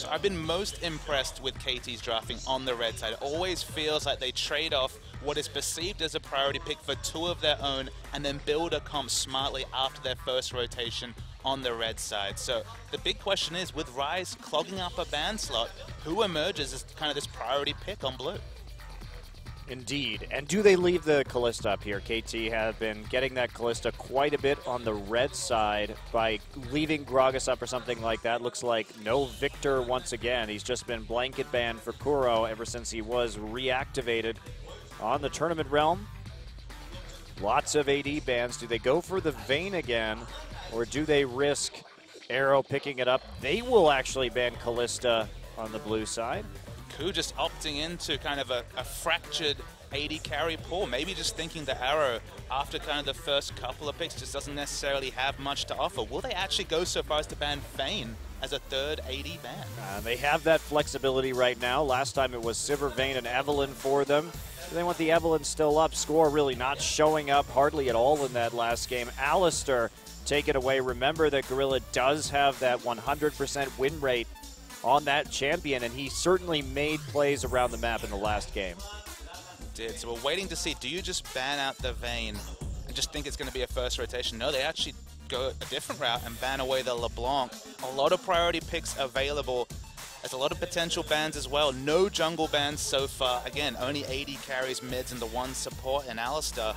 So I've been most impressed with KT's drafting on the red side. It always feels like they trade off what is perceived as a priority pick for two of their own and then build a comp smartly after their first rotation on the red side. So the big question is, with Ryze clogging up a ban slot, who emerges as kind of this priority pick on blue? Indeed. And do they leave the Kalista up here? KT have been getting that Kalista quite a bit on the red side by leaving Gragas up or something like that. Looks like no Victor once again. He's just been blanket banned for Kuro ever since he was reactivated on the tournament realm. Lots of AD bans. Do they go for the Vayne again, or do they risk Arrow picking it up? They will actually ban Kalista on the blue side. KOO just opting into kind of a fractured AD carry pool. Maybe just thinking that Arrow, after kind of the first couple of picks, just doesn't necessarily have much to offer. Will they actually go so far as to ban Vayne as a third AD ban? They have that flexibility right now. Last time it was Sivir, Vayne, and Evelynn for them. They want the Evelynn still up. Score really not showing up hardly at all in that last game. Alistar take it away. Remember that Gorilla does have that 100% win rate on that champion, and he certainly made plays around the map in the last game. Did. So we're waiting to see, do you just ban out the Vayne and just think it's going to be a first rotation? No, they actually go a different route and ban away the LeBlanc. A lot of priority picks available. There's a lot of potential bans as well. No jungle bans so far. Again, only AD carries mids and the one support in Alistar.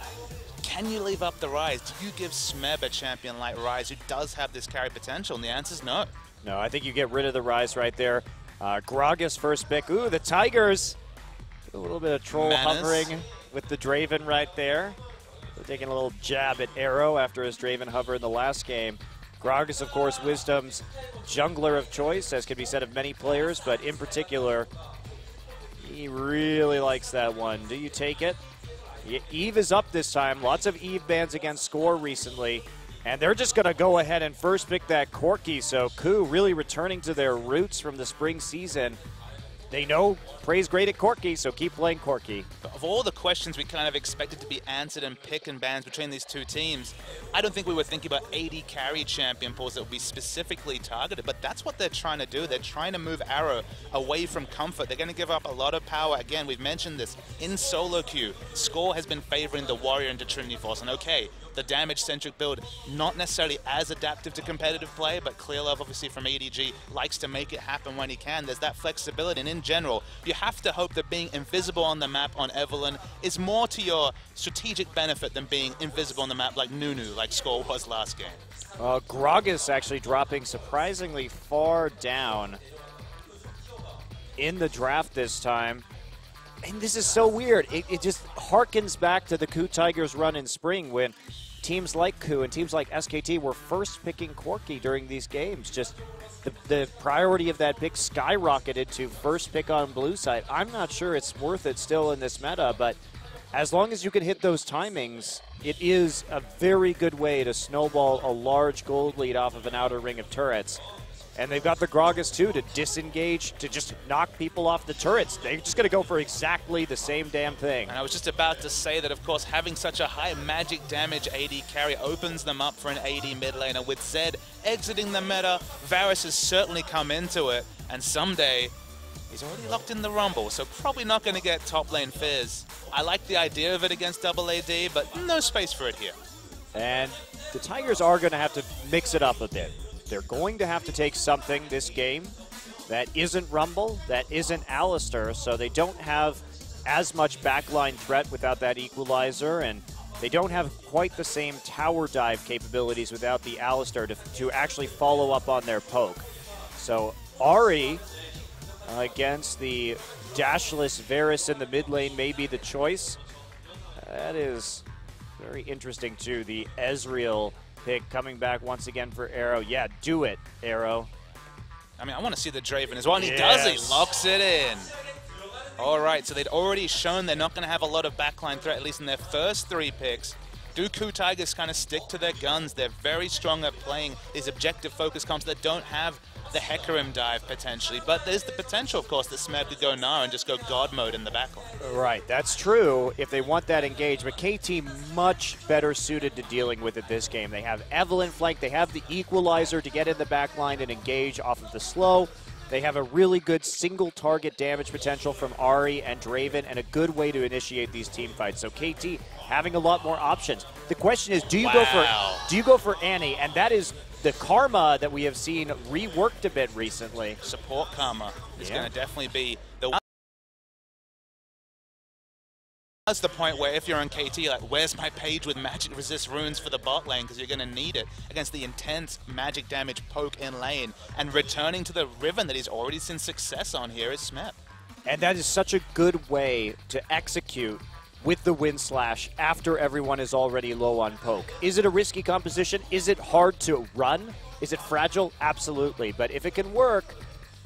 Can you leave up the Ryze? Do you give Smeb a champion like Ryze who does have this carry potential? And the answer is no. No, I think you get rid of the Ryze right there. Gragas first pick. Ooh, the Tigers. A little bit of troll hovering with the Draven right there. They're taking a little jab at Arrow after his Draven hover in the last game. Gragas, of course, Wisdom's jungler of choice, as can be said of many players, but in particular, he really likes that one. Do you take it? Eve is up this time. Lots of Eve bans against Score recently. And they're just going to go ahead and first pick that Corki. So KOO really returning to their roots from the spring season. They know Prey's great at Corki, so keep playing Corki. Of all the questions we kind of expected to be answered and pick and bans between these two teams, I don't think we were thinking about AD carry champion pools that would be specifically targeted, but that's what they're trying to do. They're trying to move Arrow away from comfort. They're going to give up a lot of power. Again, we've mentioned this. In solo queue, Score has been favoring the Warrior into Trinity Force, and okay, the damage-centric build, not necessarily as adaptive to competitive play, but Clearlove, obviously from EDG, likes to make it happen when he can. There's that flexibility, and in general, you have to hope that being invisible on the map on Evelynn is more to your strategic benefit than being invisible on the map like Nunu, like Score was last game. Gragas actually dropping surprisingly far down in the draft this time. And this is so weird. It just harkens back to the KOO Tigers run in spring when teams like KOO and teams like SKT were first picking Corki during these games. Just the priority of that pick skyrocketed to first pick on blue side. I'm not sure it's worth it still in this meta, but as long as you can hit those timings, it is a very good way to snowball a large gold lead off of an outer ring of turrets. And they've got the Gragas, too, to disengage, to just knock people off the turrets. They're just going to go for exactly the same damn thing. And I was just about to say that, of course, having such a high magic damage AD carry opens them up for an AD mid laner. With Zed exiting the meta, Varus has certainly come into it. And someday, he's already locked in the Rumble, so probably not going to get top lane Fizz. I like the idea of it against double AD, but no space for it here. And the Tigers are going to have to mix it up a bit. They're going to have to take something this game that isn't Rumble, that isn't Alistar, so they don't have as much backline threat without that equalizer, and they don't have quite the same tower dive capabilities without the Alistar to actually follow up on their poke. So Ahri against the dashless Varus in the mid lane may be the choice. That is very interesting too, the Ezreal pick coming back once again for Arrow. Yeah, do it, Arrow. I mean, I want to see the Draven as well, and he does it. He locks it in. All right, so they'd already shown they're not going to have a lot of backline threat, at least in their first 3 picks. Do KOO Tigers kind of stick to their guns? They're very strong at playing these objective focus comps that don't have the Hecarim dive potentially, but there's the potential, of course, that Smeb could go Gnar and just go God mode in the backline. Right, that's true if they want that engagement. KT much better suited to dealing with it this game. They have Evelynn flank, they have the equalizer to get in the backline and engage off of the slow. They have a really good single target damage potential from Ahri and Draven and a good way to initiate these team fights. So KT having a lot more options. The question is, do you go for Annie? And that is the Karma that we have seen reworked a bit recently. Support Karma is going to definitely be the one. That's the point where if you're on KT, like, where's my page with magic resist runes for the bot lane? Because you're going to need it against the intense magic damage poke in lane. And returning to the Riven that he's already seen success on here is Smeb. And that is such a good way to execute with the Wind Slash after everyone is already low on poke. Is it a risky composition? Is it hard to run? Is it fragile? Absolutely. But if it can work,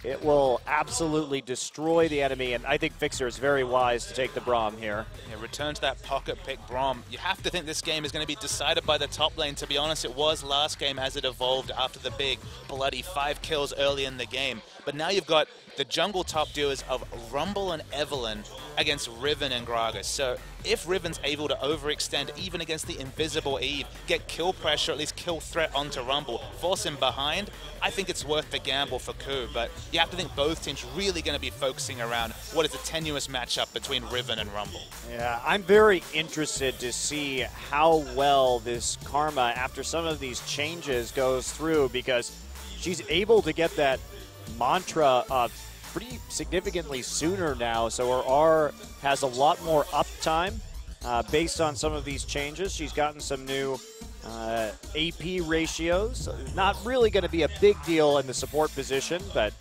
it will absolutely destroy the enemy, and I think Fixer is very wise to take the Braum here. Yeah, return to that pocket pick Braum. You have to think this game is going to be decided by the top lane. To be honest, it was last game as it evolved after the big, bloody 5 kills early in the game. But now you've got the jungle top duos of Rumble and Evelynn against Riven and Gragas. So if Riven's able to overextend even against the invisible Eve, get kill pressure, at least kill threat onto Rumble, force him behind, I think it's worth the gamble for KOO. But you have to think both teams really going to be focusing around what is a tenuous matchup between Riven and Rumble. Yeah, I'm very interested to see how well this Karma, after some of these changes, goes through, because she's able to get that mantra pretty significantly sooner now, so her R has a lot more uptime based on some of these changes. She's gotten some new AP ratios. Not really going to be a big deal in the support position, but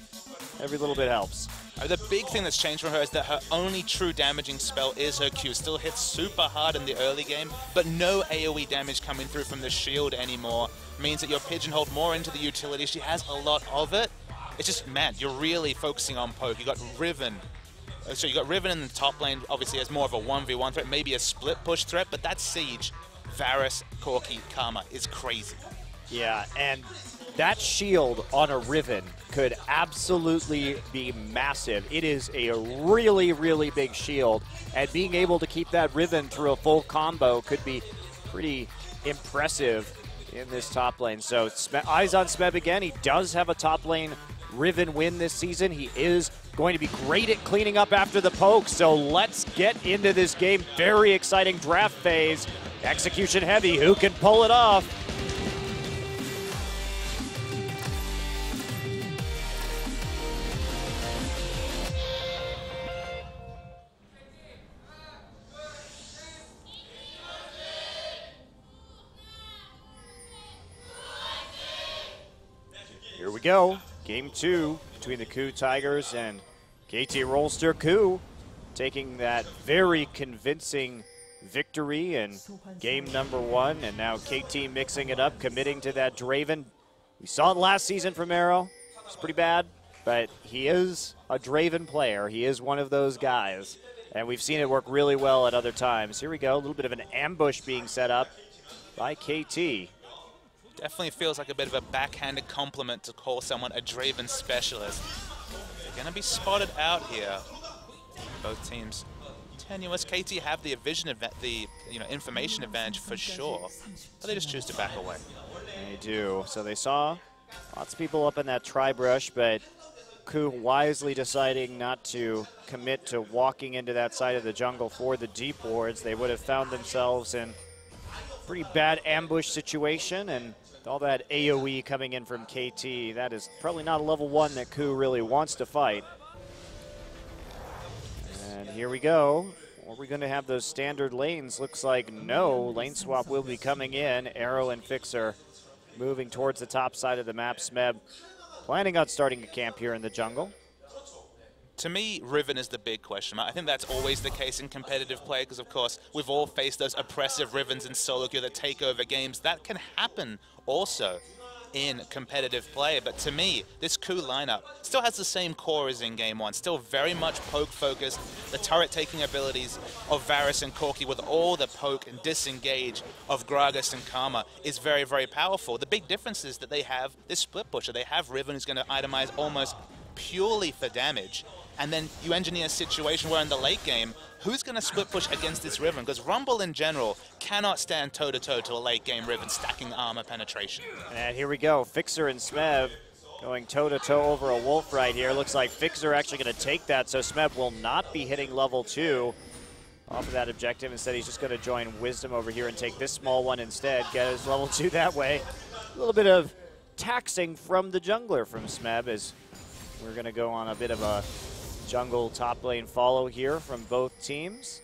every little bit helps. The big thing that's changed for her is that her only true damaging spell is her Q. Still hits super hard in the early game, but no AoE damage coming through from the shield anymore. Means that you're pigeonholed more into the utility. She has a lot of it. It's just, man, you're really focusing on poke. You got Riven. So you got Riven in the top lane, obviously as more of a 1v1 threat, maybe a split push threat, but that siege, Varus, Corki, Karma is crazy. Yeah, and that shield on a Riven could absolutely be massive. It is a really, really big shield, and being able to keep that Riven through a full combo could be pretty impressive in this top lane. So eyes on Smeb again. He does have a top lane Riven win this season. He is going to be great at cleaning up after the poke, so let's get into this game. Very exciting draft phase. Execution heavy. Who can pull it off? Here we go. Game 2 between the KOO Tigers and KT Rolster. KOO taking that very convincing victory in game number 1, and now KT mixing it up, committing to that Draven. We saw it last season from Arrow. It's pretty bad, but he is a Draven player. He is one of those guys, and we've seen it work really well at other times. Here we go, a little bit of an ambush being set up by KT. Definitely feels like a bit of a backhanded compliment to call someone a Draven specialist. They're going to be spotted out here. Both teams tenuous. KT have the information advantage for sure, but they just choose to back away. They do. So they saw lots of people up in that tri-brush, but KOO wisely deciding not to commit to walking into that side of the jungle for the deep wards. They would have found themselves in a pretty bad ambush situation, and all that AoE coming in from KT, that is probably not a level 1 that KOO really wants to fight. And here we go. Are we going to have those standard lanes? Looks like no. Lane swap will be coming in. Arrow and Fixer moving towards the top side of the map. Smeb planning on starting a camp here in the jungle. To me, Riven is the big question mark. I think that's always the case in competitive play because, of course, we've all faced those oppressive Rivens in solo queue that take over games. That can happen also in competitive play. But to me, this KOO lineup still has the same core as in Game 1. Still very much poke-focused. The turret-taking abilities of Varus and Corki with all the poke and disengage of Gragas and Karma is very, very powerful. The big difference is that they have this split pusher. They have Riven who's going to itemize almost purely for damage. And then you engineer a situation where in the late game, who's going to split push against this Riven? Because Rumble in general cannot stand toe-to-toe to a late game Riven stacking armor penetration. And here we go. Fixer and Smeb going toe-to-toe over a Wolf right here. Looks like Fixer actually going to take that, so SMEB will not be hitting level 2 off of that objective. Instead, he's just going to join Wisdom over here and take this small one instead, get his level 2 that way. A little bit of taxing from the jungler from SMEB as we're going to go on a bit of a jungle top lane follow here from both teams.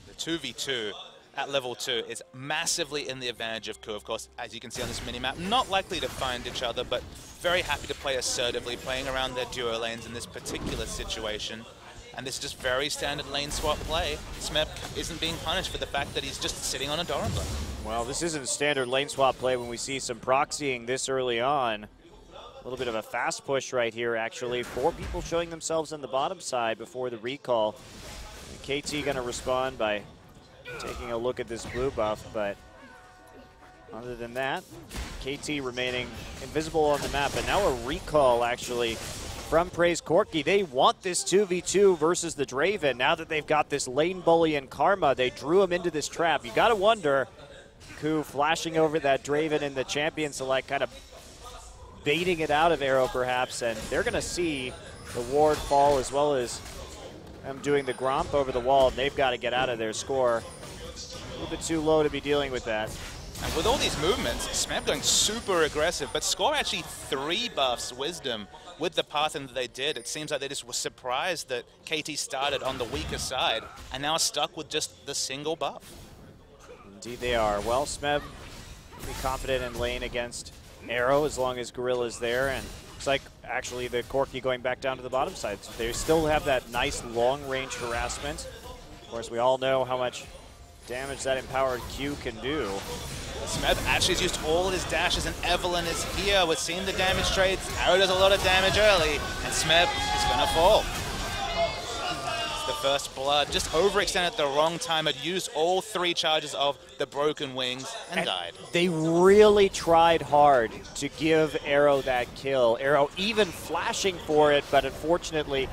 The 2v2 at level 2 is massively in the advantage of KOO, of course, as you can see on this minimap. Not likely to find each other, but very happy to play assertively, playing around their duo lanes in this particular situation. And this is just very standard lane swap play. SMEB isn't being punished for the fact that he's just sitting on a Doran. Well, this isn't standard lane swap play when we see some proxying this early on. A little bit of a fast push right here, actually. 4 people showing themselves on the bottom side before the recall. And KT going to respond by taking a look at this blue buff, but other than that, KT remaining invisible on the map. And now a recall, actually, from Praise Corki. They want this 2v2 versus the Draven. Now that they've got this lane bully and Karma, they drew him into this trap. You got to wonder, KOO flashing over that Draven in the champion select, kind of baiting it out of Arrow perhaps, and they're going to see the ward fall as well as them doing the Gromp over the wall, and they've got to get out of their score. A little bit too low to be dealing with that. And with all these movements, SMEB going super aggressive, but score actually 3 buffs Wisdom with the pathing that they did. It seems like they just were surprised that KT started on the weaker side and now are stuck with just the single buff. Indeed they are. Well, SMEB be confident in lane against Arrow as long as Gorilla's there, and looks like actually the Corki going back down to the bottom side. So they still have that nice long-range harassment. Of course, we all know how much damage that empowered Q can do. SMEB actually has used all his dashes, and Evelyn is here. We're seeing the damage trades. Arrow does a lot of damage early, and SMEB is going to fall. It's the first blood. Just overextended at the wrong time. Had used all 3 charges of the broken wings and died. They really tried hard to give Arrow that kill. Arrow even flashing for it, but unfortunately,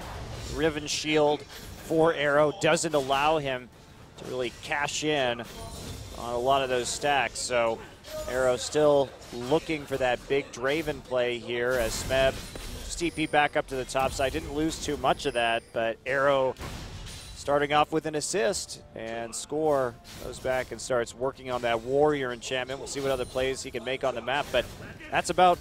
Riven shield for Arrow doesn't allow him to really cash in on a lot of those stacks. So Arrow still looking for that big Draven play here as SMEB just TP back up to the top side. Didn't lose too much of that, but Arrow starting off with an assist, and Score goes back and starts working on that Warrior enchantment. We'll see what other plays he can make on the map, but that's about,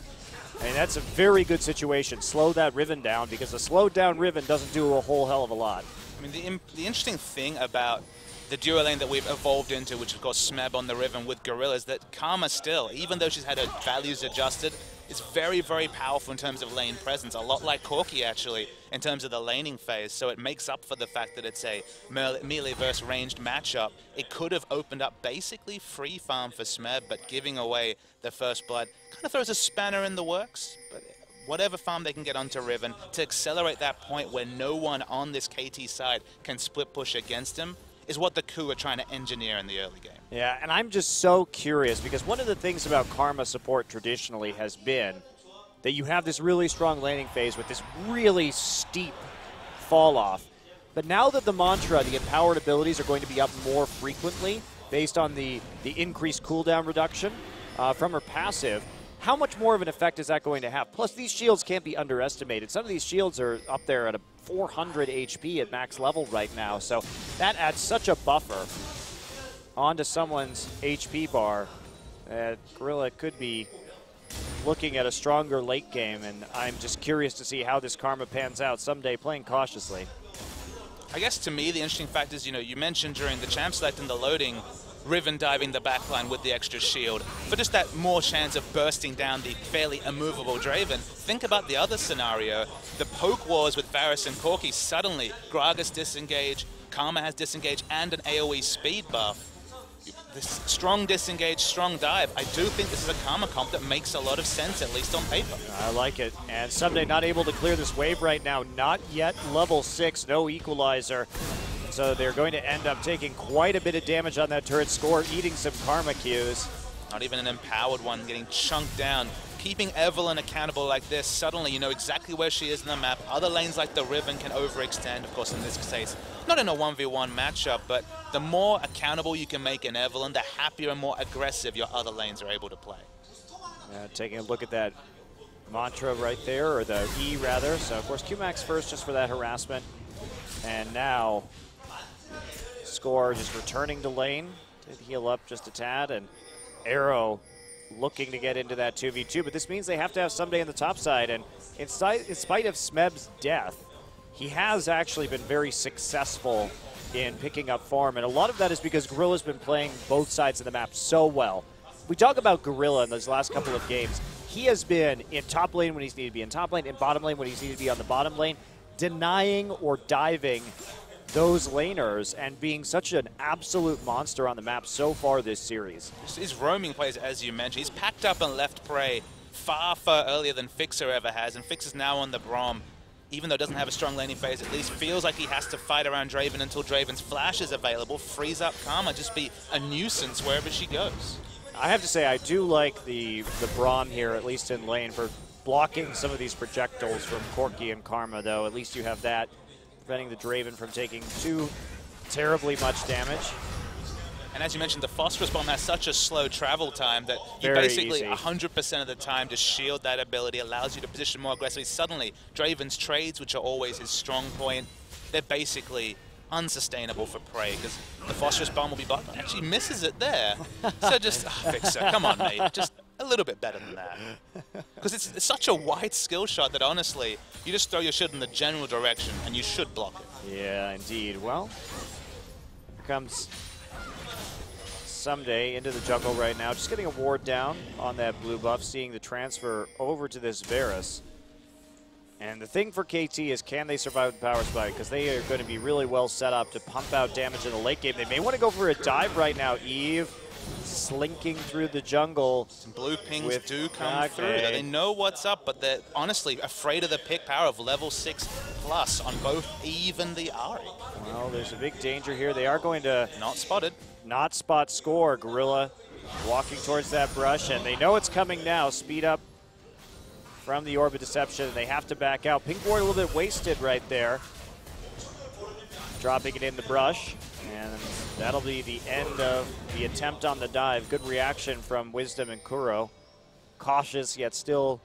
I mean, that's a very good situation. Slow that Riven down, because a slowed down Riven doesn't do a whole hell of a lot. I mean, the interesting thing about the duo lane that we've evolved into, which of course SMEB on the Riven with Gorilla, is that Karma still, even though she's had her values adjusted, is very, very powerful in terms of lane presence. A lot like Corki, actually, in terms of the laning phase. So it makes up for the fact that it's a melee versus ranged matchup. It could have opened up basically free farm for SMEB, but giving away the first blood kind of throws a spanner in the works. But whatever farm they can get onto Riven to accelerate that point where no one on this KT side can split push against him is what the KOO are trying to engineer in the early game. Yeah, and I'm just so curious, because one of the things about Karma support traditionally has been that you have this really strong laning phase with this really steep fall off. But now that the mantra, the empowered abilities, are going to be up more frequently based on the increased cooldown reduction from her passive, how much more of an effect is that going to have? Plus, these shields can't be underestimated. Some of these shields are up there at a 400 HP at max level right now, so that adds such a buffer onto someone's HP bar that Gorilla could be looking at a stronger late game, and I'm just curious to see how this Karma pans out someday, playing cautiously. I guess to me the interesting fact is, you mentioned during the champ select and the loading, Riven diving the backline with the extra shield for just that more chance of bursting down the fairly immovable Draven. Think about the other scenario, the poke wars with Varus and Corki. Suddenly, Gragas disengage, Karma has disengage, and an AoE speed buff. This strong disengage, strong dive. I do think this is a Karma comp that makes a lot of sense, at least on paper. I like it. And Someday not able to clear this wave right now. Not yet level 6, no equalizer. So they're going to end up taking quite a bit of damage on that turret. Score eating some Karma Qs. Not even an empowered one, getting chunked down. Keeping Evelyn accountable like this, suddenly you know exactly where she is in the map. Other lanes like the Riven can overextend, of course in this case, not in a 1v1 matchup, but the more accountable you can make an Evelyn, the happier and more aggressive your other lanes are able to play. Taking a look at that mantra right there, or the E rather. So of course Q-Max first just for that harassment. And now Score just returning to lane. Did heal up just a tad, and Arrow looking to get into that 2v2, but this means they have to have Someday on the top side, and in spite of Smeb's death, he has actually been very successful in picking up farm, and a lot of that is because Gorilla's been playing both sides of the map so well. We talk about Gorilla in those last couple of games. He has been in top lane when he's needed to be in top lane, in bottom lane when he's needed to be on the bottom lane, denying or diving those laners and being such an absolute monster on the map so far this series. His roaming plays, as you mentioned, he's packed up and left prey far, far earlier than Fixer ever has, and Fixer's now on the Braum. Even though it doesn't have a strong laning phase, at least feels like he has to fight around Draven until Draven's flash is available, frees up Karma, just be a nuisance wherever she goes. I have to say, I do like the Braum here, at least in lane, for blocking some of these projectiles from Corki and Karma, though. At least you have that, preventing the Draven from taking too terribly much damage. And as you mentioned, the Phosphorus Bomb has such a slow travel time that you Very basically easy. 100% of the time to shield that ability, allows you to position more aggressively. Suddenly, Draven's trades, which are always his strong point, they're basically unsustainable for Prey, because the Phosphorus Bomb will be blocked. Actually misses it there. So just, Fixer, come on, mate. Just a little bit better than that. Because it's such a wide skill shot that honestly, you just throw your shit in the general direction and you should block it. Yeah, indeed. Well, here comes Someday into the jungle right now, just getting a ward down on that blue buff, seeing the transfer over to this Varus. And the thing for KT is, can they survive the power spike? Because they are going to be really well set up to pump out damage in the late game. They may want to go for a dive right now. Eve slinking through the jungle. Some blue pings do come through. They know what's up, but they're honestly afraid of the pick power of level 6+ on both Eve and the Ahri. Well, there's a big danger here. They are going to not spotted. Not spot Score. Gorilla walking towards that brush, and they know it's coming now. Speed up from the Orb of Deception, and they have to back out. Pink Ward a little bit wasted right there. Dropping it in the brush, and that'll be the end of the attempt on the dive. Good reaction from Wisdom and Kuro. Cautious, yet still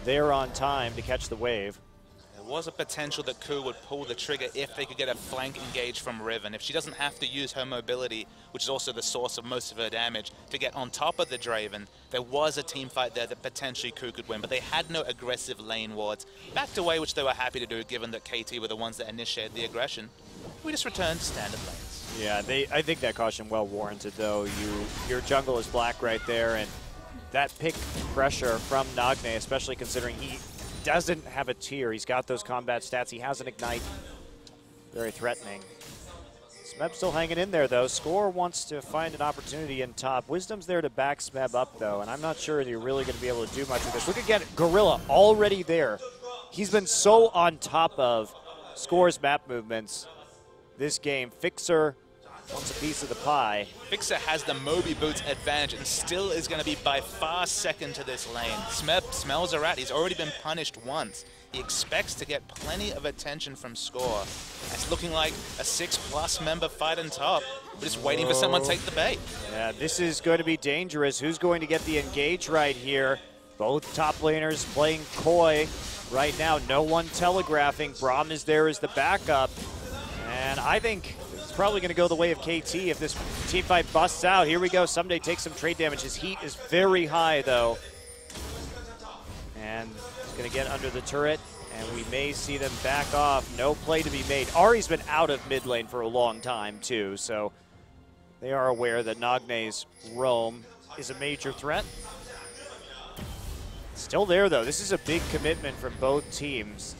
there on time to catch the wave. There was a potential that KOO would pull the trigger if they could get a flank engage from Riven. If she doesn't have to use her mobility, which is also the source of most of her damage, to get on top of the Draven, there was a team fight there that potentially KOO could win, but they had no aggressive lane wards. Backed away, which they were happy to do, given that KT were the ones that initiated the aggression. We just returned to standard lanes. Yeah, I think that caution well warranted, though. Your jungle is black right there, and that pick pressure from Nagne, especially considering he doesn't have a tier. He's got those combat stats. He has an ignite. Very threatening. Smeb still hanging in there, though. Score wants to find an opportunity in top. Wisdom's there to back Smeb up, though, and I'm not sure if you're really going to be able to do much with this. Look again, Gorilla already there. He's been so on top of Score's map movements this game. Fixer wants a piece of the pie. Fixer has the Moby Boots advantage and still is going to be by far second to this lane. Smeb smells a rat. He's already been punished once. He expects to get plenty of attention from Score. It's looking like a 6+ member fight on top. We're just waiting for someone to take the bait. Yeah, this is going to be dangerous. Who's going to get the engage right here? Both top laners playing coy right now. No one telegraphing. Braum is there as the backup. And I think it's probably going to go the way of KT if this team fight busts out. Here we go. Someday takes some trade damage. His heat is very high, though. And he's going to get under the turret, and we may see them back off. No play to be made. Ahri's been out of mid lane for a long time, too, so they are aware that Nagne's roam is a major threat. Still there, though. This is a big commitment from both teams.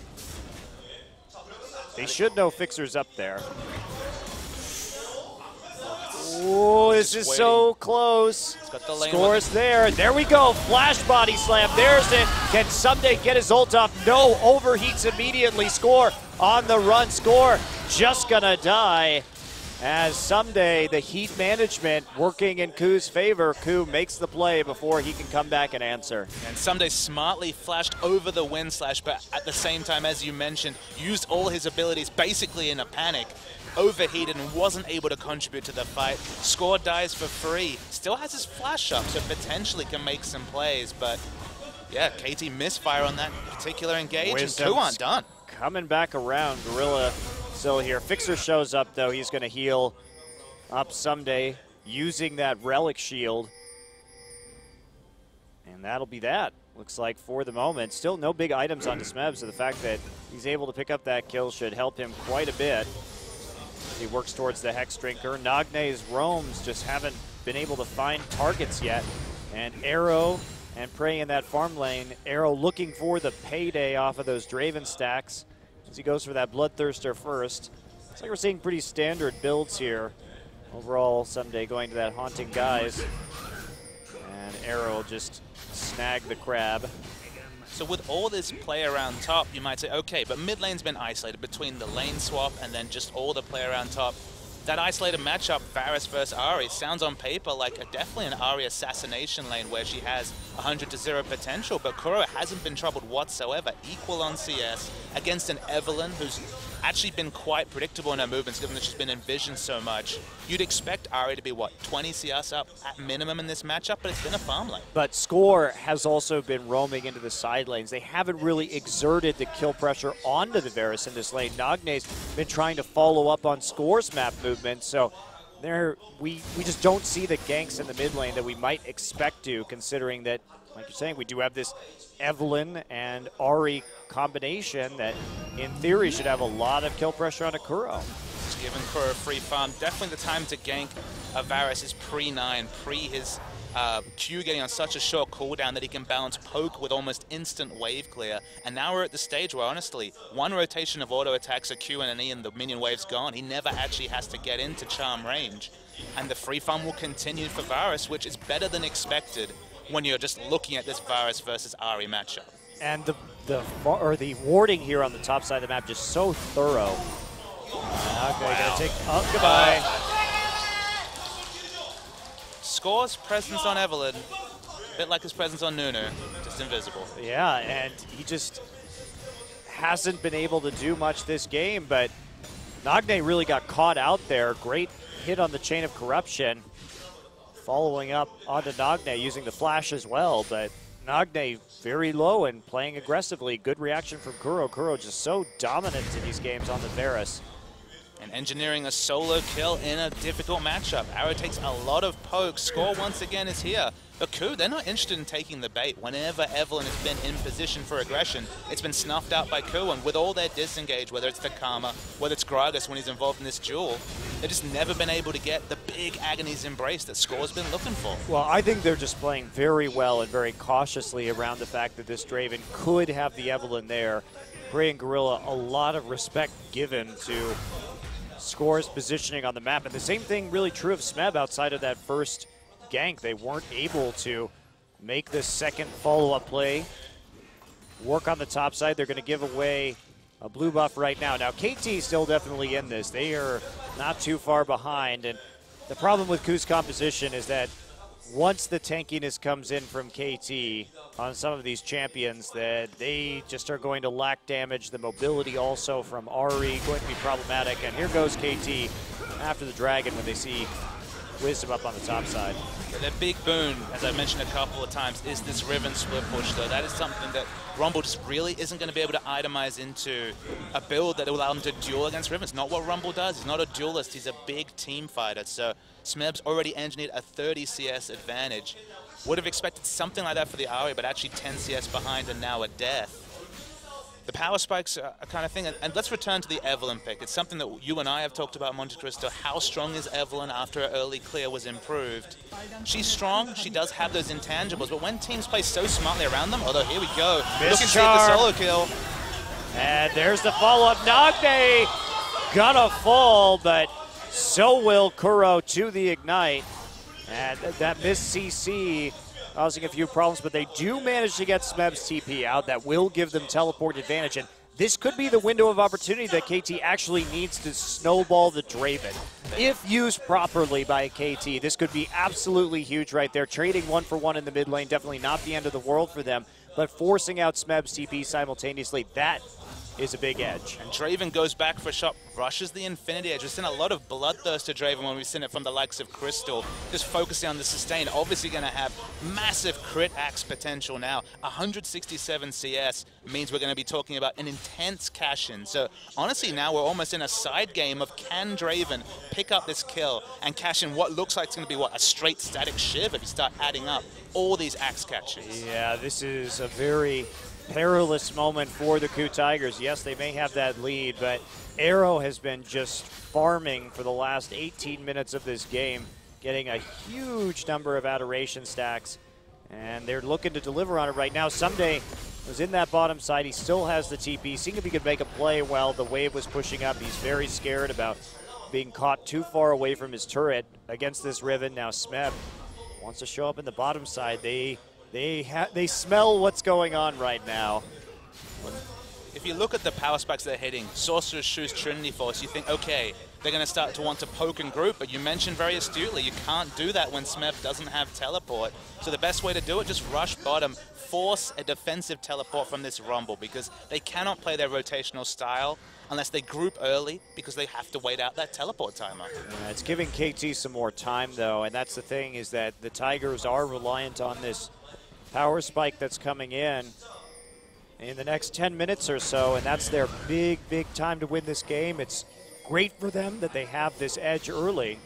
They should know Fixer's up there. Oh, this is so close. Score's there. There we go. Flash body slam. There's it. Can Someday get his ult off? No. Overheats immediately. Score on the run. Score just gonna die. As Someday, the heat management working in KOO's favor. KOO makes the play before he can come back and answer. And Someday smartly flashed over the wind slash, but at the same time, as you mentioned, used all his abilities basically in a panic. Overheated and wasn't able to contribute to the fight. Score dies for free. Still has his flash up, so potentially can make some plays, but Yeah, KT misfire on that particular engage, Wisdom's and KOO aren't done. Coming back around, Gorilla still here. Fixer shows up, though. He's going to heal up someday using that Relic Shield. And that'll be that, looks like, for the moment. Still no big items on Smeb, so the fact that he's able to pick up that kill should help him quite a bit. He works towards the Hex Drinker. Nagne's roams just haven't been able to find targets yet. And Arrow and Prey in that farm lane. Arrow looking for the payday off of those Draven stacks as he goes for that Bloodthirster first. Looks like we're seeing pretty standard builds here. Overall, someday going to that Haunting Guise. And Arrow just snag the crab. So with all this play around top, you might say, okay, but mid lane's been isolated between the lane swap and then just all the play around top. That isolated matchup, Varus versus Ahri, sounds on paper like definitely an Ahri assassination lane where she has 100 to 0 potential, but KOO hasn't been troubled whatsoever. Equal on CS against an Evelynn who's actually been quite predictable in her movements given that she's been envisioned so much. You'd expect Ahri to be, what, 20 CS up at minimum in this matchup, but it's been a farm lane. But Score has also been roaming into the side lanes. They haven't really exerted the kill pressure onto the Varus in this lane. Nagne's been trying to follow up on Score's map movement, so there we just don't see the ganks in the mid lane that we might expect to, considering that, like you're saying, we do have this Evelynn and Ahri combination that, in theory, should have a lot of kill pressure on a KOO. It's given KOO a free farm. Definitely the time to gank Varus is pre-9, pre his Q getting on such a short cooldown that he can balance poke with almost instant wave clear. And now we're at the stage where, honestly, one rotation of auto attacks, a Q and an E, and the minion wave's gone. He never actually has to get into charm range. And the free farm will continue for Varus, which is better than expected when you're just looking at this Varus versus Ahri matchup. And the warding here on the top side of the map just so thorough. Okay, wow. Gonna take, oh, goodbye. Score's presence on Evelynn, a bit like his presence on Nunu, just invisible. Yeah, and he just hasn't been able to do much this game, but Nagne really got caught out there. Great hit on the Chain of Corruption. Following up onto Nagne using the flash as well, but Nagne very low and playing aggressively. Good reaction from KOO. KOO just so dominant in these games on the Varus. And engineering a solo kill in a difficult matchup. Arrow takes a lot of poke. Score once again is here. But KOO, they're not interested in taking the bait. Whenever Evelynn has been in position for aggression, it's been snuffed out by KOO. And with all their disengage, whether it's the Karma, whether it's Gragas when he's involved in this duel, they've just never been able to get the big Agony's embrace that Score's been looking for. Well, I think they're just playing very well and very cautiously around the fact that this Draven could have the Evelynn there. Prey and Gorilla, a lot of respect given to Score's positioning on the map. And the same thing really true of Smeb outside of that first gank. They weren't able to make this second follow-up play. Work on the top side. They're going to give away a blue buff right now. Now, KT still definitely in this. They are not too far behind. And the problem with KOO's composition is that once the tankiness comes in from KT on some of these champions, that they just are going to lack damage. The mobility also from Ahri going to be problematic. And here goes KT after the Dragon when they see Wisdom up on the top side. Their big boon, as I mentioned a couple of times, is this Riven split push, though. That is something that Rumble just really isn't going to be able to itemize into a build that will allow him to duel against Riven. It's not what Rumble does. He's not a duelist. He's a big team fighter. So Smeb's already engineered a 30 CS advantage. Would have expected something like that for the Ahri, but actually 10 CS behind and now a death. The power spikes are a kind of thing, and let's return to the Evelynn pick. It's something that you and I have talked about, Monte Cristo. How strong is Evelynn after her early clear was improved? She's strong, she does have those intangibles, but when teams play so smartly around them, although here we go, look and see the solo kill. And there's the follow-up. Nagne gonna fall, but so will KOO to the Ignite. And that missed CC causing a few problems, but they do manage to get Smeb's TP out. That will give them teleport advantage, and this could be the window of opportunity that KT actually needs to snowball the Draven. If used properly by KT, this could be absolutely huge right there. Trading 1-for-1 in the mid lane, definitely not the end of the world for them, but forcing out Smeb's TP simultaneously, that is a big edge. And Draven goes back for a shot, rushes the Infinity Edge. We've seen a lot of bloodthirst to Draven when we've seen it from the likes of Crystal. Just focusing on the sustain, obviously going to have massive crit axe potential now. 167 CS means we're going to be talking about an intense cash-in. So honestly, now we're almost in a side game of can Draven pick up this kill and cash in what looks like it's going to be, what, a straight static shiv if you start adding up all these axe catches. Yeah, this is a very perilous moment for the KOO Tigers. Yes, they may have that lead, but Arrow has been just farming for the last 18 minutes of this game, getting a huge number of adoration stacks, and they're looking to deliver on it right now. Someday was in that bottom side. He still has the TP, seeing if he could make a play while the wave was pushing up. He's very scared about being caught too far away from his turret against this Riven. Now SMEB wants to show up in the bottom side. They smell what's going on right now. If you look at the power spikes they're hitting, Sorcerer's Shoes, Trinity Force, you think, okay, they're going to start to want to poke and group, but you mentioned very astutely, you can't do that when SMEB doesn't have teleport. So the best way to do it, just rush bottom, force a defensive teleport from this Rumble, because they cannot play their rotational style unless they group early, because they have to wait out that teleport timer. It's giving KT some more time, though, and that's the thing, is that the Tigers are reliant on this power spike that's coming in the next 10 minutes or so, and that's their big, big time to win this game. It's great for them that they have this edge early.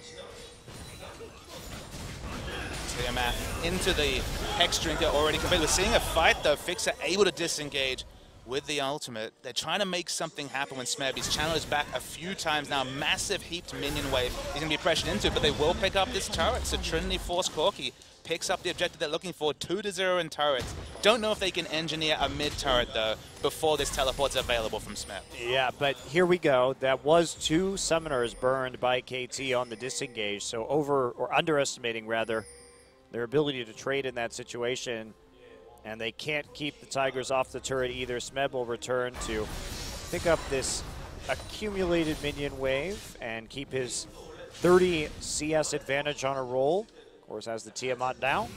Tiamat into the Hex Drinker already completed. We're seeing a fight though. Fixer able to disengage with the ultimate. They're trying to make something happen when SMEB. He's channeled his back a few times now. Massive heaped minion wave. He's going to be pressured into it, but they will pick up this turret. So Trinity Force Corki picks up the objective they're looking for, 2-0 in turrets. Don't know if they can engineer a mid turret though before this teleport's available from SMEB. Yeah, but here we go. That was 2 summoners burned by KT on the disengage, so underestimating rather their ability to trade in that situation. And they can't keep the Tigers off the turret either. SMEB will return to pick up this accumulated minion wave and keep his 30 CS advantage on a roll. Of course, has the Tiamat now.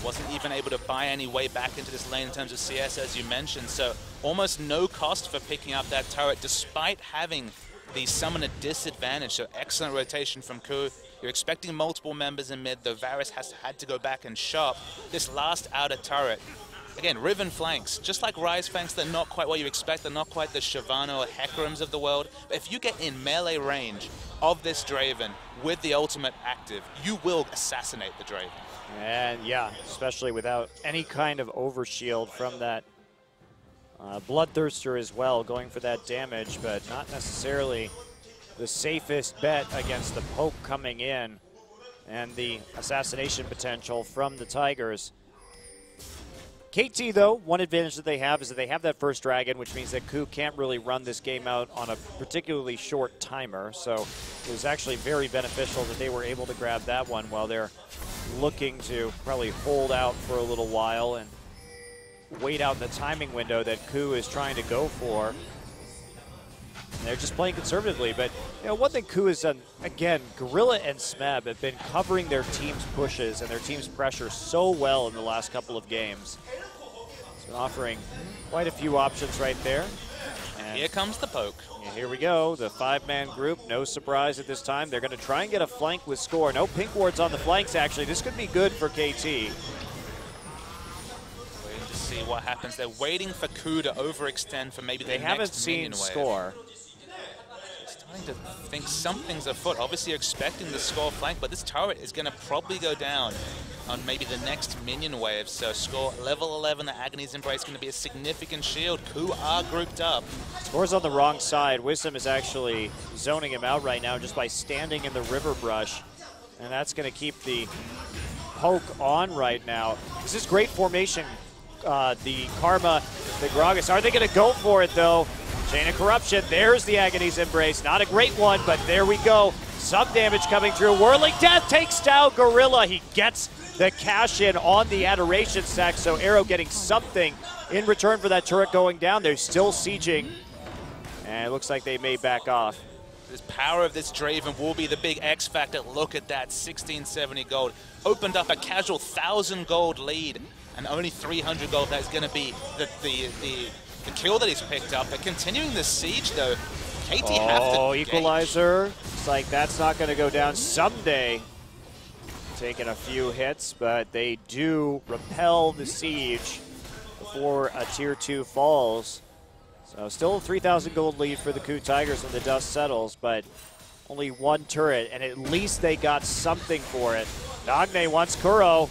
Wasn't even able to buy any way back into this lane in terms of CS, as you mentioned. So almost no cost for picking up that turret, despite having the summoner disadvantage. So excellent rotation from KOO. You're expecting multiple members in mid, though Varus has had to go back and shop this last outer turret. Again, Riven flanks, just like Ryze flanks, they're not quite what you expect. They're not quite the Shyvana or Hekarims of the world. But if you get in melee range of this Draven with the ultimate active, you will assassinate the Draven. And yeah, especially without any kind of overshield from that Bloodthirster as well, going for that damage, but not necessarily the safest bet against the poke coming in and the assassination potential from the Tigers. KT, though, one advantage that they have is that they have that first dragon, which means that KOO can't really run this game out on a particularly short timer. So it was actually very beneficial that they were able to grab that one while they're looking to probably hold out for a little while and wait out the timing window that KOO is trying to go for. And they're just playing conservatively, but you know, one thing KOO has done, again, Gorilla and SMEB have been covering their team's pushes and their team's pressure so well in the last couple of games. It's been offering quite a few options right there. And here comes the poke. Here we go, the 5-man group, no surprise at this time. They're going to try and get a flank with Score. No pink wards on the flanks, actually. This could be good for KT. Waiting to see what happens. They're waiting for KOO to overextend for maybe the next minion wave. They haven't seen Score. Starting to think something's afoot. Obviously, you're expecting the Score flank, but this turret is going to probably go down on maybe the next minion wave. So Score, level 11, the Agony's Embrace, going to be a significant shield. KOO are grouped up. Score's on the wrong side. Wisdom is actually zoning him out right now just by standing in the river brush. And that's going to keep the poke on right now. This is great formation. The Karma, the Gragas. Are they going to go for it, though? Chain of Corruption, there's the Agony's Embrace. Not a great one, but there we go. Some damage coming through. Whirling Death takes down Gorilla. He gets the cash in on the Adoration stack, so Arrow getting something in return for that turret going down. They're still sieging, and it looks like they may back off. This power of this Draven will be the big X factor. Look at that, 1670 gold. Opened up a casual 1,000 gold lead, and only 300 gold. That's going to be the the kill that he's picked up. But continuing the siege, though, KT have to equalizer. Looks like that's not going to go down someday. Taking a few hits, but they do repel the siege before a Tier 2 falls. So still a 3,000 gold lead for the KOO Tigers when the dust settles, but only one turret, and at least they got something for it. Nagne wants Kuro.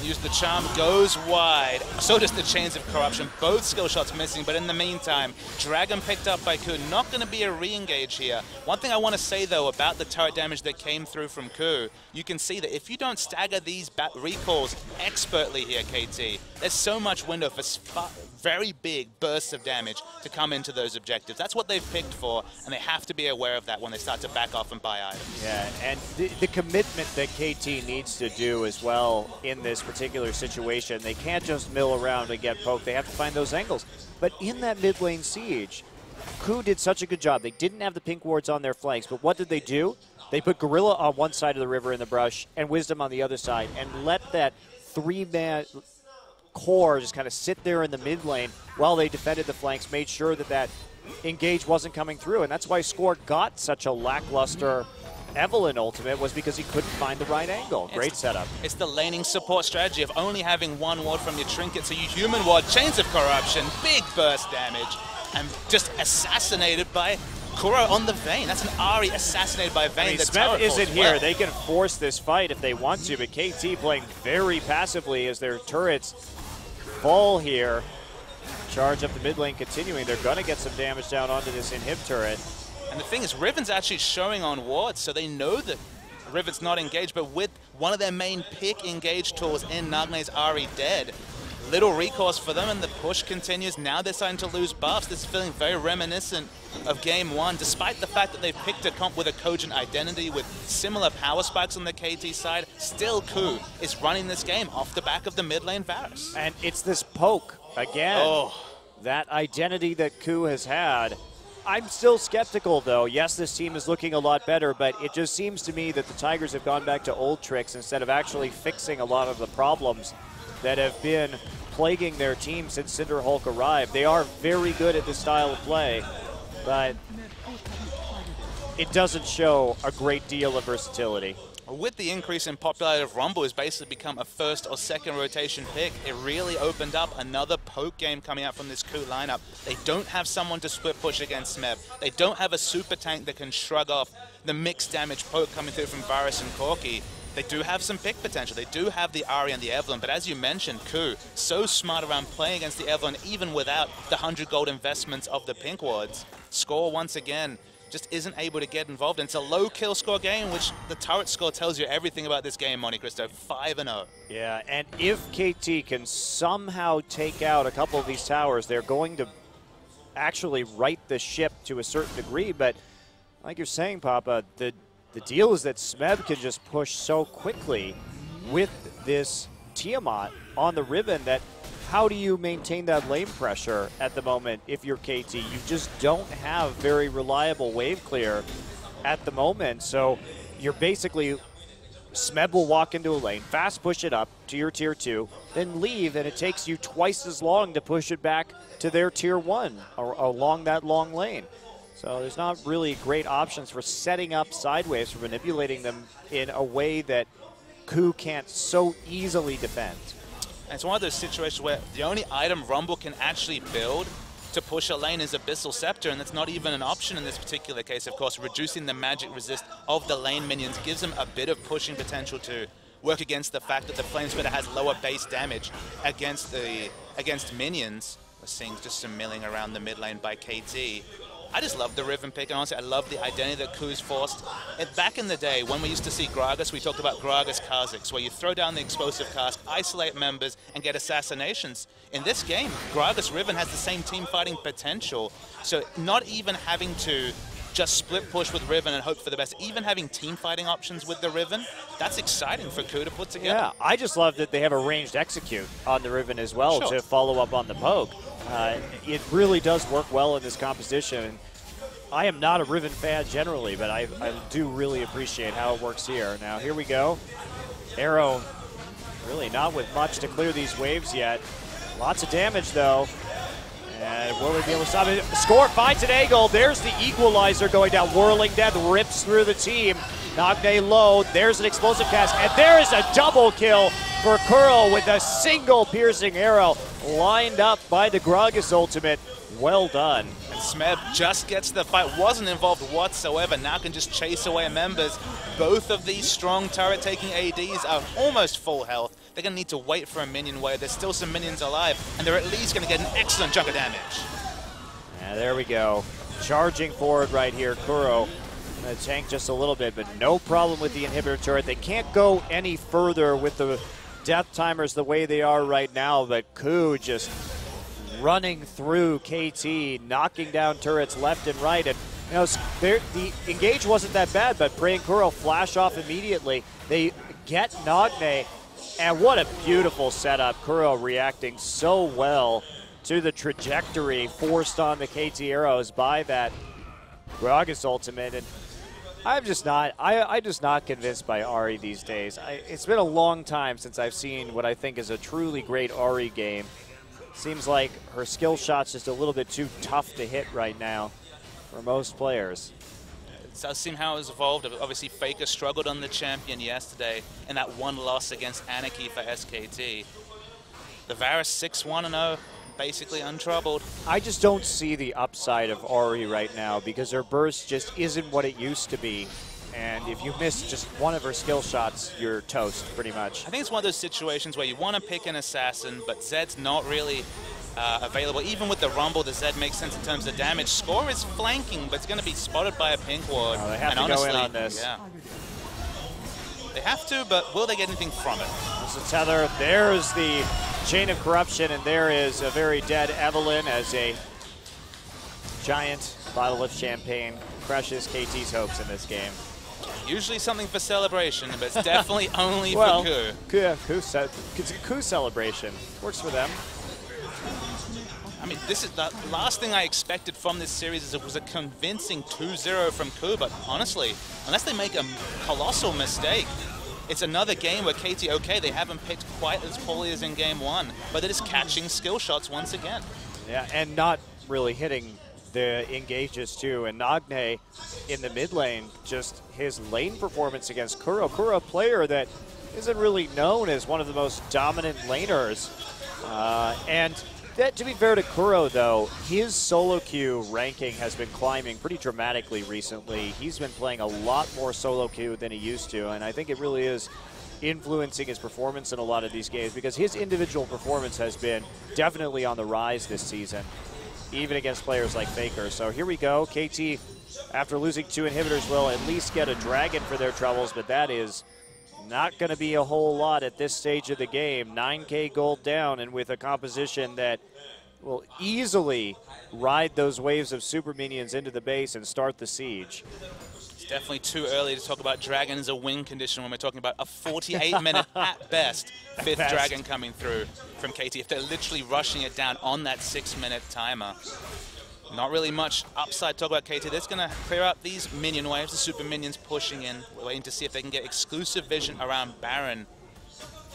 Use the charm, goes wide. So does the Chains of Corruption. Both skill shots missing, but in the meantime, Dragon picked up by KOO. Not going to be a re-engage here. One thing I want to say, though, about the turret damage that came through from KOO, you can see that if you don't stagger these recalls expertly here, KT, there's so much window for very big bursts of damage to come into those objectives. That's what they've picked for, and they have to be aware of that when they start to back off and buy items. Yeah, and the commitment that KT needs to do as well in this particular situation. They can't just mill around and get poked. They have to find those angles. But in that mid lane siege, KOO did such a good job. They didn't have the pink wards on their flanks, but what did they do? They put Gorilla on one side of the river in the brush and Wisdom on the other side, and let that three-man core just kind of sit there in the mid lane while they defended the flanks, made sure that that engage wasn't coming through. And that's why Score got such a lackluster Evelyn ultimate, was because he couldn't find the right angle. Great setup. It's the laning support strategy of only having one ward from your trinket, so you human ward, Chains of Corruption, big burst damage, and just assassinated by Kuro on the Vayne. That's an Ahri assassinated by Vayne. Smeb isn't here. They can force this fight if they want to, but KT playing very passively as their turrets fall here. Charge up the mid lane continuing. They're going to get some damage down onto this inhib turret. And the thing is, Riven's actually showing on wards, so they know that Riven's not engaged, but with one of their main pick engage tools in Nagne's Ahri dead, little recourse for them, and the push continues. Now they're starting to lose buffs. This is feeling very reminiscent of Game 1, despite the fact that they've picked a comp with a cogent identity with similar power spikes on the KT side. Still, KOO is running this game off the back of the mid lane Varus. And it's this poke, again, that identity that KOO has had. I'm still skeptical, though. Yes, this team is looking a lot better, but it just seems to me that the Tigers have gone back to old tricks instead of actually fixing a lot of the problems that have been plaguing their team since Cinderhulk arrived. They are very good at this style of play, but it doesn't show a great deal of versatility. With the increase in popularity of Rumble, has basically become a first or second rotation pick. It really opened up another poke game coming out from this KOO lineup. They don't have someone to split push against Smeb. They don't have a super tank that can shrug off the mixed damage poke coming through from Varus and Corki. They do have some pick potential. They do have the Ahri and the Evelyn, but as you mentioned, KOO, so smart around playing against the Evelyn, even without the 100 gold investments of the pink wards. Score, once again, just isn't able to get involved. And it's a low kill score game, which the turret score tells you everything about this game, Monte Cristo. 5-0. Yeah, and if KT can somehow take out a couple of these towers, they're going to actually right the ship to a certain degree. But like you're saying, Papa, the deal is that Smeb can just push so quickly with this Tiamat on the Riven that how do you maintain that lane pressure at the moment if you're KT? You just don't have very reliable wave clear at the moment. So you're basically, Smeb will walk into a lane, fast push it up to your tier 2, then leave, and it takes you twice as long to push it back to their tier 1 or along that long lane. So there's not really great options for setting up sideways, for manipulating them in a way that KOO can't so easily defend. And it's one of those situations where the only item Rumble can actually build to push a lane is Abyssal Scepter, and that's not even an option in this particular case. Of course, reducing the magic resist of the lane minions gives them a bit of pushing potential to work against the fact that the Flamespitter has lower base damage against minions. We're seeing just some milling around the mid lane by KT. I just love the Riven pick, and honestly, I love the identity that KOO's forced. Back in the day, when we used to see Gragas, we talked about Gragas Kha'Zix, where you throw down the explosive cast, isolate members, and get assassinations. In this game, Gragas Riven has the same team fighting potential, so not even having to just split push with Riven and hope for the best, even having team fighting options with the Riven, that's exciting for KOO to put together. Yeah, I just love that they have a ranged execute on the Riven as well to follow up on the poke. It really does work well in this composition. I am not a Riven fan generally, but I do really appreciate how it works here. Now, here we go. Arrow really not with much to clear these waves yet. Lots of damage, though. And will he be able to stop it? Score finds an angle. There's the equalizer going down. Whirling Death rips through the team. Nagne low. There's an explosive cast. And there is a double kill for KOO with a single piercing arrow lined up by the Gragas ultimate. Well done. And Smeb just gets the fight. Wasn't involved whatsoever. Now can just chase away members. Both of these strong turret-taking ADs are almost full health. They're going to need to wait for a minion wave. There's still some minions alive, and they're at least going to get an excellent chunk of damage. Yeah, there we go. Charging forward right here, KOO. Gonna tank just a little bit, but no problem with the inhibitor turret. They can't go any further with the death timers the way they are right now, but KOO just running through KT, knocking down turrets left and right. And you know, the engage wasn't that bad, but Prey and KOO flash off immediately. They get Nagne. And what a beautiful setup. KOO reacting so well to the trajectory forced on the KT arrows by that Gragas ultimate. And I'm just not convinced by Ahri these days. It's been a long time since I've seen what I think is a truly great Ahri game. Seems like her skill shot's just a little bit too tough to hit right now for most players. It does seem how it's evolved. Obviously, Faker struggled on the champion yesterday in that one loss against Anarchy for SKT. The Varus 6-1-0, basically untroubled. I just don't see the upside of Ahri right now because her burst just isn't what it used to be. And if you miss just one of her skill shots, you're toast, pretty much. I think it's one of those situations where you want to pick an assassin, but Zed's not really available. Even with the Rumble, the Zed makes sense in terms of damage. Score is flanking, but it's going to be spotted by a pink ward. Oh, they have to honestly, go in on this. Yeah. They have to, but will they get anything from it? There's the tether. There's the chain of corruption, and there is a very dead Evelynn as a giant bottle of champagne crushes KT's hopes in this game. Usually something for celebration, but it's definitely only well, for KOO. It's a KOO celebration. Works for them. I mean, this is the last thing I expected from this series is it was a convincing 2-0 from KOO, but honestly, unless they make a colossal mistake, it's another game where KT, okay, they haven't picked quite as poorly as in game one, but they're just catching skill shots once again. Yeah, and not really hitting the engages too. And Nagne in the mid lane, just his lane performance against KOO. KOO, a player that isn't really known as one of the most dominant laners. And that, to be fair to KOO, though, his solo queue ranking has been climbing pretty dramatically recently. He's been playing a lot more solo queue than he used to, and I think it really is influencing his performance in a lot of these games because his individual performance has been definitely on the rise this season, even against players like Faker. So here we go. KT, after losing 2 inhibitors, will at least get a dragon for their troubles, but that is not going to be a whole lot at this stage of the game. 9K gold down, and with a composition that will easily ride those waves of super minions into the base and start the siege. It's definitely too early to talk about dragon as a win condition when we're talking about a 48-minute at best 5th dragon coming through from KT. If they're literally rushing it down on that 6-minute timer. Not really much upside to talk about KT. They're just going to clear up these minion waves, the super minions pushing in, waiting to see if they can get exclusive vision around Baron.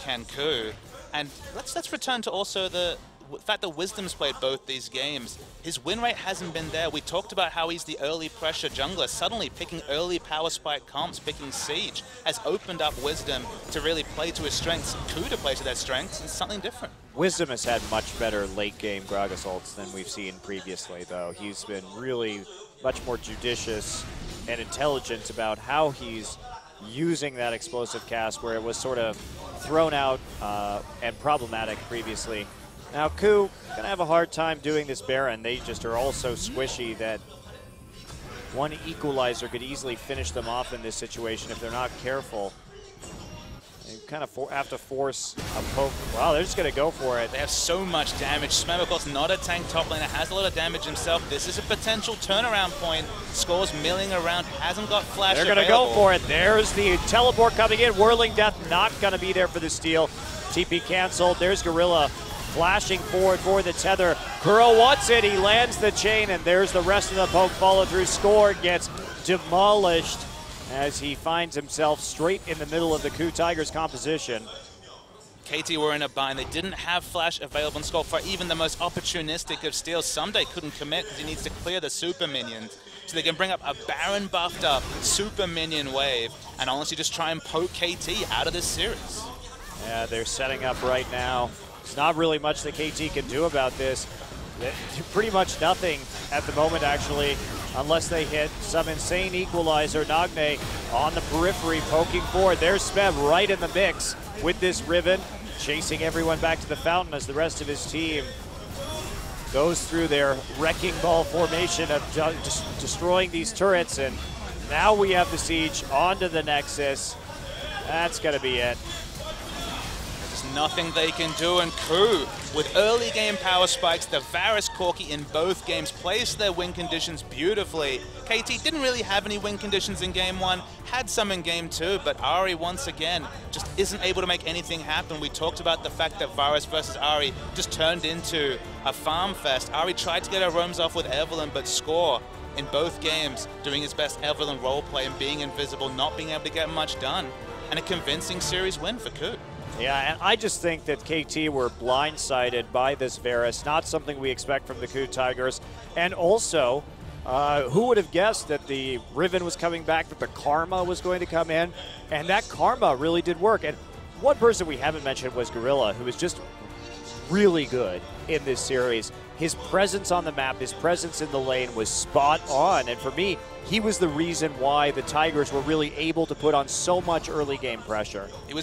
Can KOO. And let's return to also the fact that Wisdom's played both these games. His win rate hasn't been there. We talked about how he's the early pressure jungler. Suddenly picking early power spike comps, picking Siege, has opened up Wisdom to really play to his strengths, KOO to play to their strengths, and something different. Wisdom has had much better late game Gragas ults than we've seen previously, though. He's been really much more judicious and intelligent about how he's using that explosive cast where it was sort of thrown out and problematic previously. Now KOO gonna have a hard time doing this Baron. They just are all so squishy that one equalizer could easily finish them off in this situation if they're not careful. They kind of have to force a poke. Wow, they're just gonna go for it. They have so much damage. Smeb, of course, not a tank top laner, has a lot of damage himself. This is a potential turnaround point. Scores milling around, hasn't got flash They're gonna available. go for it. There's the teleport coming in. Whirling Death not gonna be there for the steal. TP canceled. There's Gorilla flashing forward for the tether. KOO wants it. He lands the chain, and there's the rest of the poke follow through. Score gets demolished as he finds himself straight in the middle of the KOO Tigers composition. KT were in a bind. They didn't have Flash available in scope for even the most opportunistic of steals. Someday couldn't commit because he needs to clear the super minions. So they can bring up a Baron buffed up super minion wave and honestly just try and poke KT out of this series. Yeah, they're setting up right now. There's not really much that KT can do about this. Pretty much nothing at the moment, actually, unless they hit some insane equalizer. Nagne on the periphery, poking forward. There's Speb right in the mix with this Riven, chasing everyone back to the fountain as the rest of his team goes through their wrecking ball formation of just destroying these turrets. And now we have the siege onto the Nexus. That's going to be it. There's nothing they can do, and KOO, with early game power spikes, the Varus Corki in both games placed their win conditions beautifully. KT didn't really have any win conditions in game 1, had some in game 2, but Ari once again just isn't able to make anything happen. We talked about the fact that Varus versus Ari just turned into a farm fest. Ari tried to get her roams off with Evelynn, but Score in both games doing his best Evelynn roleplay and being invisible, not being able to get much done, and a convincing series win for KOO. Yeah, and I just think that KT were blindsided by this Varus, not something we expect from the KOO Tigers. And also, who would have guessed that the Riven was coming back, that the Karma was going to come in, and that Karma really did work. And one person we haven't mentioned was Gorilla, who was just really good in this series. His presence on the map, his presence in the lane was spot on, and for me, he was the reason why the Tigers were really able to put on so much early game pressure. He was